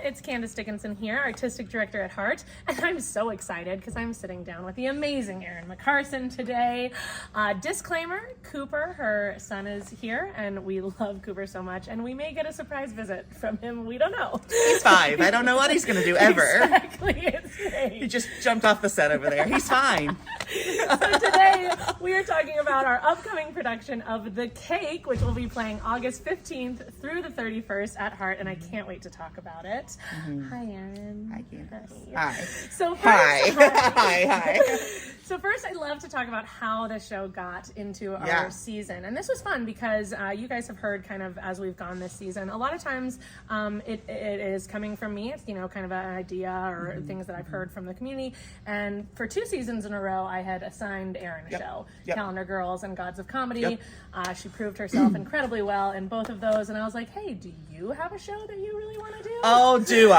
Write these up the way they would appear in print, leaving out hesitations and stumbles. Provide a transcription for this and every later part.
it's Candice Dickinson here, Artistic Director at HART, and I'm so excited because I'm sitting down with the amazing Erin McCarson today. Disclaimer, Cooper, her son, is here, and we love Cooper so much, and we may get a surprise visit from him. We don't know. He's 5. I don't know what he's going to do ever. Exactly, it's great. He just jumped off the set over there. He's fine. So today we are talking about our upcoming production of The Cake, which will be playing August 15th through the 31st at HART, and I can't wait to talk about it. Hi, Erin. Hi, Candice. Hi. Hi. So first, Hi. So first, I'd love to talk about how the show got into our season. And this was fun because you guys have heard kind of as we've gone this season, a lot of times it is coming from me. It's, kind of an idea or things that I've heard from the community. And for 2 seasons in a row, I had assigned Erin a show, Calendar Girls and Gods of Comedy. She proved herself incredibly well in both of those. And I was like, hey, do you have a show that you really want to do? Oh, do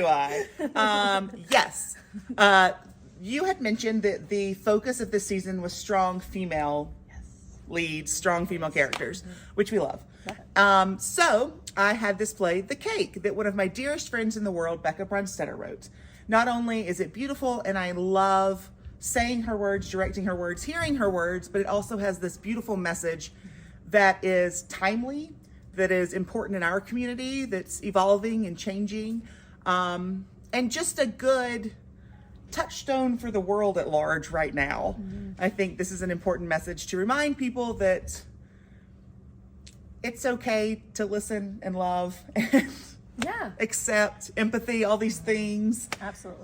I? Yes. You had mentioned that the focus of this season was strong female leads, strong female characters, which we love. So I had this play, The Cake, that one of my dearest friends in the world, Becca Brunstetter, wrote. Not only is it beautiful, and I love saying her words, directing her words, hearing her words, but it also has this beautiful message that is timely, that is important in our community, that's evolving and changing, and just a good touchstone for the world at large right now. I think this is an important message to remind people that it's okay to listen and love and accept empathy, all these things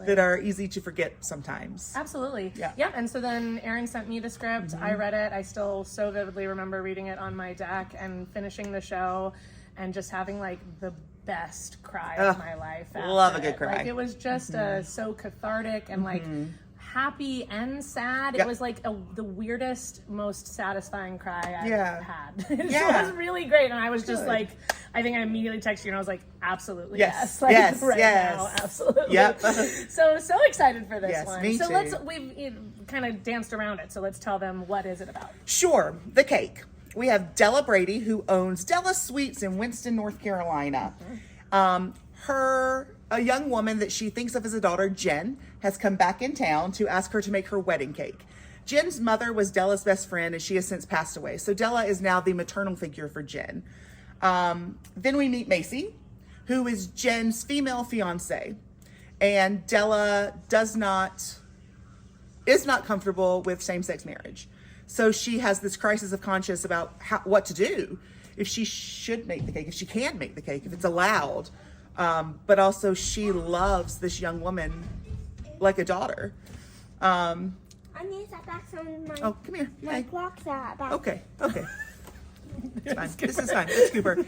that are easy to forget sometimes. Absolutely. Yeah. And so then Erin sent me the script. I read it. I still so vividly remember reading it on my deck and finishing the show and just having like the best cry of my life. Love a good cry. Like, it was just so cathartic and like happy and sad. It was like the weirdest, most satisfying cry I've had. It was really great. And I was just like, I think I immediately texted you and I was like, absolutely yes. Like, now, absolutely. Yep. So excited for this one. Me so too. we've kind of danced around it. So let's tell them, what is it about? Sure. The Cake. We have Della Brady, who owns Della Sweets in Winston, North Carolina. A young woman that she thinks of as a daughter, Jen, has come back in town to ask her to make her wedding cake. Jen's mother was Della's best friend, and she has since passed away. So Della is now the maternal figure for Jen. Then we meet Macy, who is Jen's female fiance. And Della is not comfortable with same-sex marriage. So she has this crisis of conscience about what to do, if she should make the cake, if she can make the cake, if it's allowed. But also she loves this young woman like a daughter. I need that back from my... Oh, come here. My clock's at back. Okay. It's fine. This is fine. It's Cooper.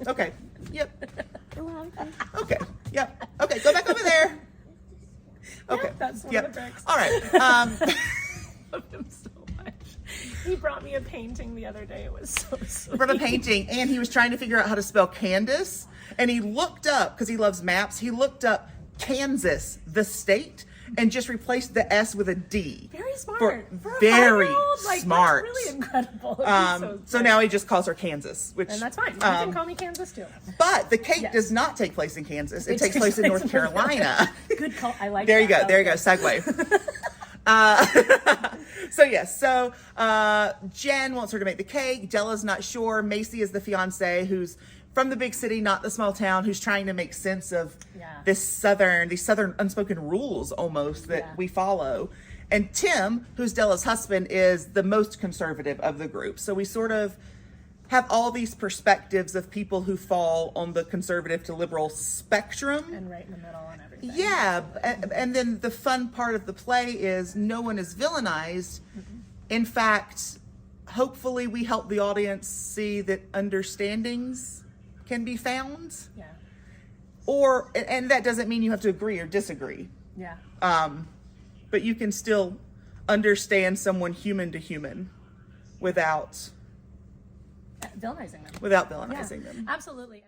Okay. Yep. Okay. Yep. Okay, go back over there. Okay. That's one of the tricks. All right. Loved him so much. He brought me a painting the other day. It was so sweet. Brought a painting, and he was trying to figure out how to spell Candace, and he looked up, because he loves maps, he looked up Kansas, the state, and just replaced the S with a D. Very smart. For a very 5-year-old, like, smart. That's really incredible. So now he just calls her Kansas, which... And that's fine. You can call me Kansas, too. But the cake does not take place in Kansas. It takes place in North Carolina. Good call. I like There that. you go. Segue. So Jen wants her to make the cake. Della's not sure. Macy is the fiance who's from the big city, not the small town, who's trying to make sense of these southern unspoken rules almost that we follow. And Tim, who's Della's husband, is the most conservative of the group. So we sort of have all these perspectives of people who fall on the conservative to liberal spectrum. And right in the middle and everything. Yeah, and then the fun part of the play is no one is villainized. In fact, hopefully we help the audience see that understandings can be found. Yeah. And that doesn't mean you have to agree or disagree. Yeah. But you can still understand someone human to human without villainizing them. Without villainizing them. Absolutely.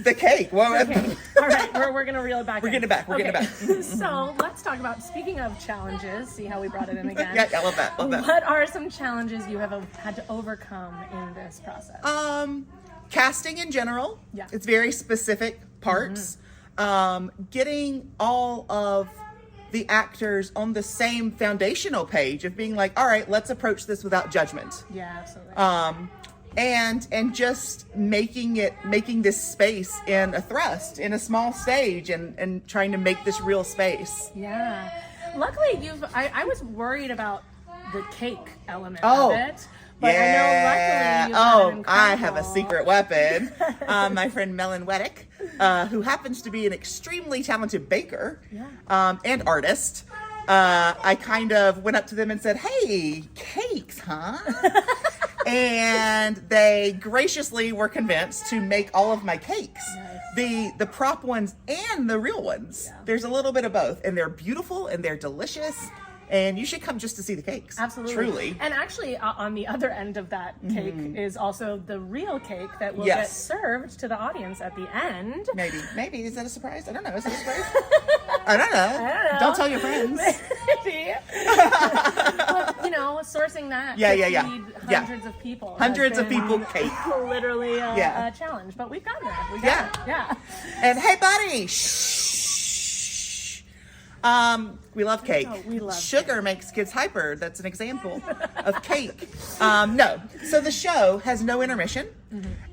The cake. Well, Okay. All right, we're gonna reel it back. We're getting it back. We're getting it back. So let's talk about, speaking of challenges, see how we brought it in again. Yeah, I love that. Love that. What are some challenges you have had to overcome in this process? Casting in general. Yeah. It's very specific parts. Getting all of the actors on the same foundational page of being like, all right, let's approach this without judgment. Yeah, absolutely. And just making this space in a thrust, in a small stage, and trying to make this real space. Yeah. Luckily, I was worried about the cake element of it. But yeah. I know luckily you've I have a secret weapon. My friend Melon Weddick, who happens to be an extremely talented baker and artist. I kind of went up to them and said, hey, cakes, huh? And they graciously were convinced to make all of my cakes. Nice. The prop ones and the real ones. Yeah. There's a little bit of both. And they're beautiful and they're delicious. And you should come just to see the cakes. Absolutely. Truly. And actually, on the other end of that cake is also the real cake that will get served to the audience at the end. Maybe. Is that a surprise? I don't know. Is that a surprise? I don't know. Don't tell your friends. Maybe. But, sourcing that to feed hundreds of people. Hundreds of people cake. Literally a challenge. But we've gotten there. We got it. Yeah. And hey, buddy, shh. We love cake. We love sugar cake. Makes kids hyper. That's an example of cake. No. So the show has no intermission.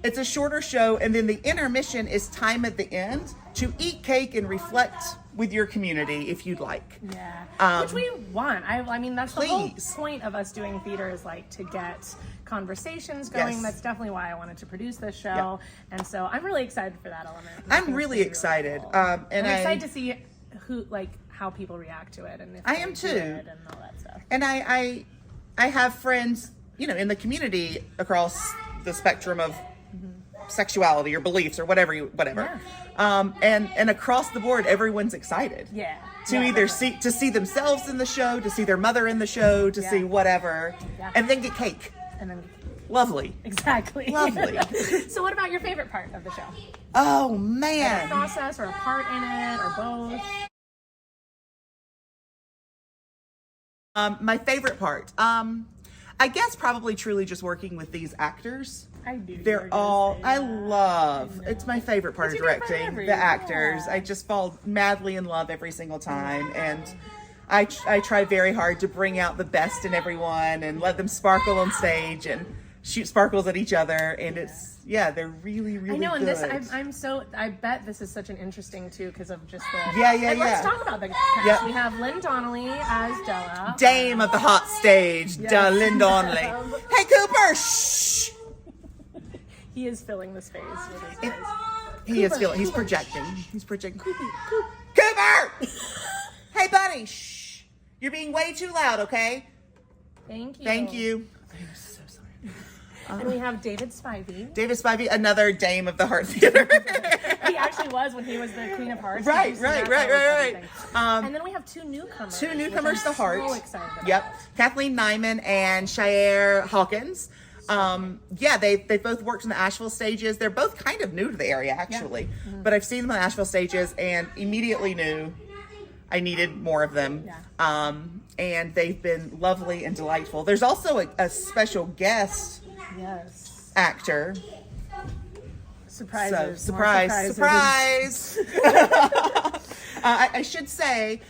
It's a shorter show, and then the intermission is time at the end to eat cake and reflect with your community if you'd like. Yeah. Which we want. I mean, that's the whole point of us doing theater, is like to get conversations going. Yes. That's definitely why I wanted to produce this show. And so I'm really excited for that element. I'm really excited. Really cool. And I'm excited to see how people react to it, and if I am too, and all that stuff. And I have friends, in the community across the spectrum of sexuality or beliefs or whatever. Yeah. And across the board, everyone's excited. Yeah. To either see themselves in the show, to see their mother in the show, to see whatever, and then get cake. Lovely. Exactly. Lovely. So what about your favorite part of the show? Oh, man. A process or a part in it or both? My favorite part. I guess probably truly just working with these actors. I do. They're all, I love, it's my favorite part of directing, the actors. I just fall madly in love every single time. And I try very hard to bring out the best in everyone and let them sparkle on stage and shoot sparkles at each other, and it's they're really really I know, and good. this I bet this is such an interesting too because of just the and let's talk about the cast. We have Lynn Donnelly as Della, Dame of the hot stage. Lynn Donnelly. Hey Cooper, shh. He is filling the space with his voice. He is filling. He's projecting. Cooper. Hey buddy, shh. You're being way too loud. Okay. Thank you. Thank you. And we have David Spivey. David Spivey, another Dame of the HART Theater. He actually was when he was the Queen of Hearts. Right. And then we have two newcomers. To HART. So excited about. Yep. Kathleen Nyman and Shire Hawkins. They both worked in the Asheville stages. They're both kind of new to the area, actually. Yeah. But I've seen them in the Asheville stages and immediately knew I needed more of them. Yeah. And they've been lovely and delightful. There's also a special guest actor. Surprises. Surprise. I should say,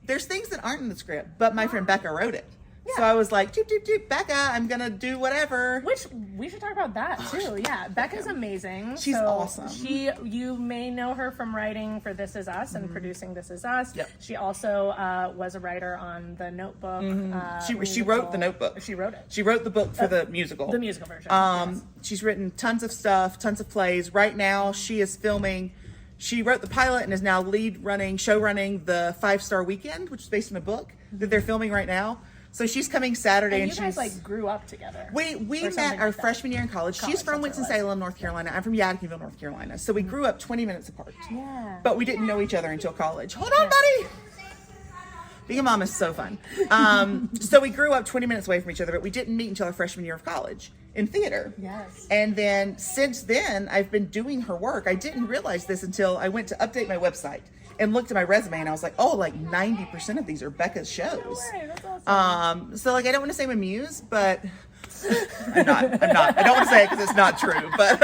there's things that aren't in the script, but my friend Becca wrote it. Yeah. So I was like, doop, doop, doop, Becca, I'm going to do whatever. Which, we should talk about that too. Yeah, Becca's amazing. She's awesome. You may know her from writing for This Is Us and producing This Is Us. Yep. She also was a writer on The Notebook. She wrote The Notebook. She wrote it. She wrote the book for the musical. The musical version. She's written tons of stuff, tons of plays. Right now, she is filming. She wrote the pilot and is now show running the 5-Star Weekend, which is based on a book that they're filming right now. So she's coming Saturday, and you guys grew up together. We met our freshman year in college. She's from Winston-Salem, North Carolina. I'm from Yadkinville, North Carolina. So we grew up 20 minutes apart. Yeah. But we didn't know each other until college. Hold on, buddy. Being a mom is so fun. So we grew up 20 minutes away from each other, but we didn't meet until our freshman year of college in theater. Yes. And then since then, I've been doing her work. I didn't realize this until I went to update my website and looked at my resume, and I was like, oh, like 90% of these are Becca's shows. No way, that's awesome. So like, I don't want to say I'm amused, but I'm not. I don't want to say it because it's not true, but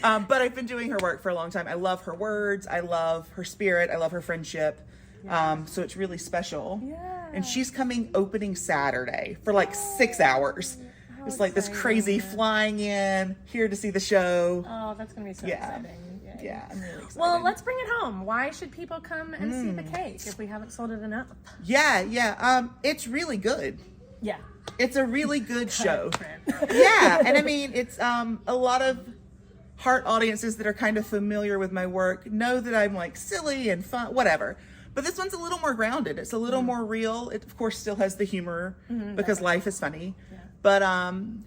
I've been doing her work for a long time. I love her words. I love her spirit. I love her friendship. So it's really special. Yeah. And she's coming opening Saturday for like 6 hours. It's like this crazy flying in here to see the show. Oh, that's going to be so exciting. Yay. Yeah, I'm really excited. Well, let's bring it home. Why should people come and see the cake if we haven't sold it enough? Yeah. It's really good. Yeah. It's a really good show. Yeah. And I mean, it's a lot of HART audiences that are kind of familiar with my work know that I'm like silly and fun, whatever. But this one's a little more grounded. It's a little more real. It, of course, still has the humor because life is funny. Yeah. But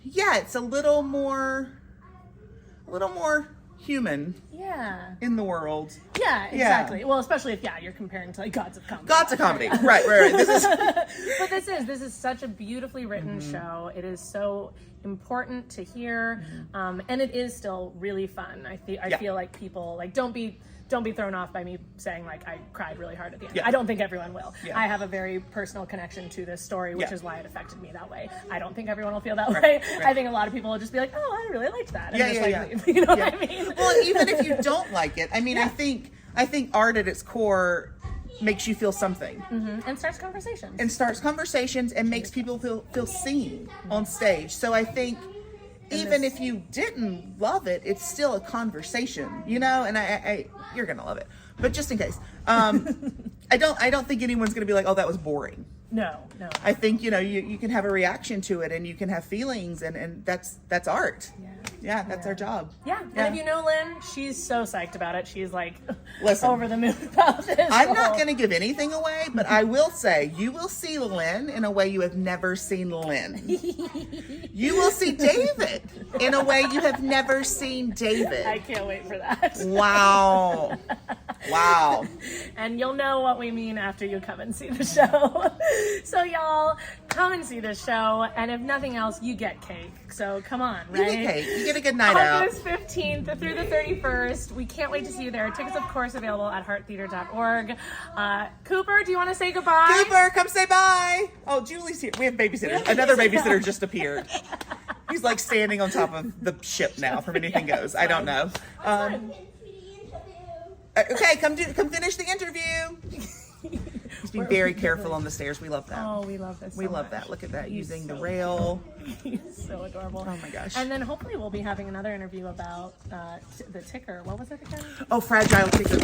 yeah, it's a little more human. Yeah. In the world. Yeah, exactly. Yeah. Well, especially if you're comparing to like Gods of Comedy. Gods of Comedy. Right. This is But this is such a beautifully written show. It is so important to hear. And it is still really fun. I feel like people like don't be thrown off by me saying like I cried really hard at the end. I don't think everyone will. I have a very personal connection to this story, which is why it affected me that way. I don't think everyone will feel that way. Right. I think a lot of people will just be like, oh, I really liked that. And you know what I mean? Well, even if you don't like it, I mean, I think art at its core makes you feel something. And starts conversations. And makes people feel seen on stage. So I think even if you didn't love it, it's still a conversation, you know, and I you're going to love it. But just in case, I don't think anyone's going to be like, oh, that was boring. No. I think, you know, you can have a reaction to it and you can have feelings and that's art. Yeah, that's our job. Yeah. And if you know Lynn, she's so psyched about it. She's like Listen, over the moon about this. I'm not going to give anything away, but I will say you will see Lynn in a way you have never seen Lynn. You will see David in a way you have never seen David. I can't wait for that. Wow. And you'll know what we mean after you come and see the show. So y'all, come and see this show. And if nothing else, you get cake. So come on, right? You get cake. You get a good night out. August 15th through the 31st. We can't wait to see you there. Tickets, of course, available at hearttheater.org. Cooper, do you want to say goodbye? Cooper, come say bye. Oh, Julie's here. We have babysitters. Another babysitter just appeared. He's like standing on top of the ship now from Anything Goes. I don't know. Okay, come finish the interview. Just be very careful on the stairs. We love that. Oh, we love this. We love that. Look at that. Using the rail. He's so adorable. Oh my gosh. And then hopefully we'll be having another interview about the ticker. What was it again? Oh, fragile ticker.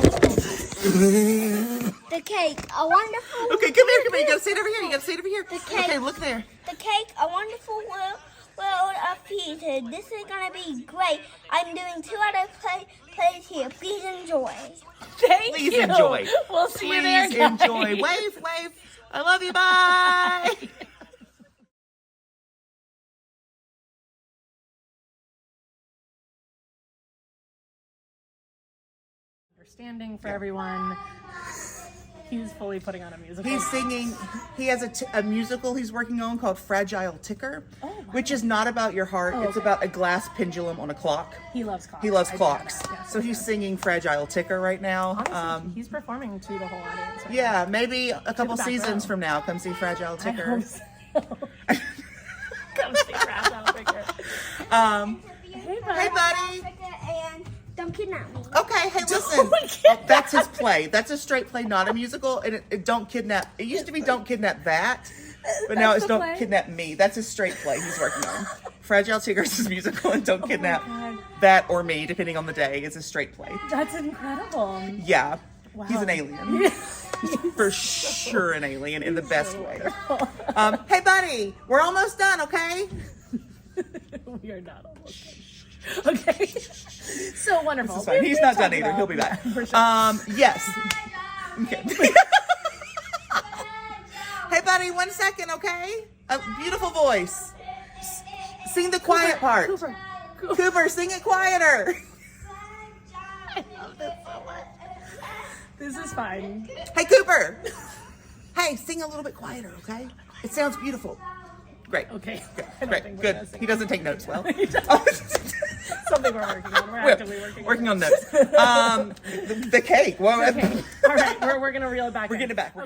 The cake, a wonderful. Okay, come here. You gotta sit over here. The cake. Okay, look there. The cake, a wonderful world of pieces. This is gonna be great. I'm doing 2 other plays here. Please enjoy. Please enjoy. We'll see you there, guys. Please enjoy. Wave. I love you. Bye. Understanding for everyone. He's fully putting on a musical. He's singing. He has a musical he's working on called Fragile Ticker, which is not about your heart. It's about a glass pendulum on a clock. He loves clocks. Yes, so he's singing Fragile Ticker right now. Honestly, he's performing to the whole audience. Right now. Maybe a couple seasons from now, come see Fragile Ticker. I hope so. Come see Fragile Ticker. Hey, buddy. And don't kidnap me. Okay, hey, listen. That's his play. That's a straight play, not a musical. And it Don't Kidnap. It used to be Don't Kidnap That, but now it's Don't Kidnap Me. That's a straight play he's working on. Fragile Tigger's his musical, and Don't Kidnap That or Me, depending on the day, is a straight play. That's incredible. Yeah. Wow. He's an alien. He's for sure an alien in the best way. Hey, buddy, we're almost done, okay? We are not almost done. Okay. So wonderful. This is fine. He's not done either. He'll be back. For sure. Yes. Okay. Hey, buddy, 1 second, okay? A beautiful voice. Sing the quiet part. Cooper, sing it quieter. I love this so much. This is fine. Hey, Cooper. Hey, sing a little bit quieter, okay? It sounds beautiful. Great. Okay. Great. Good. He doesn't take notes well. Something we're working on. We're actively working on notes. The cake. Well, okay. All right. We're going to reel it back. We're getting it back.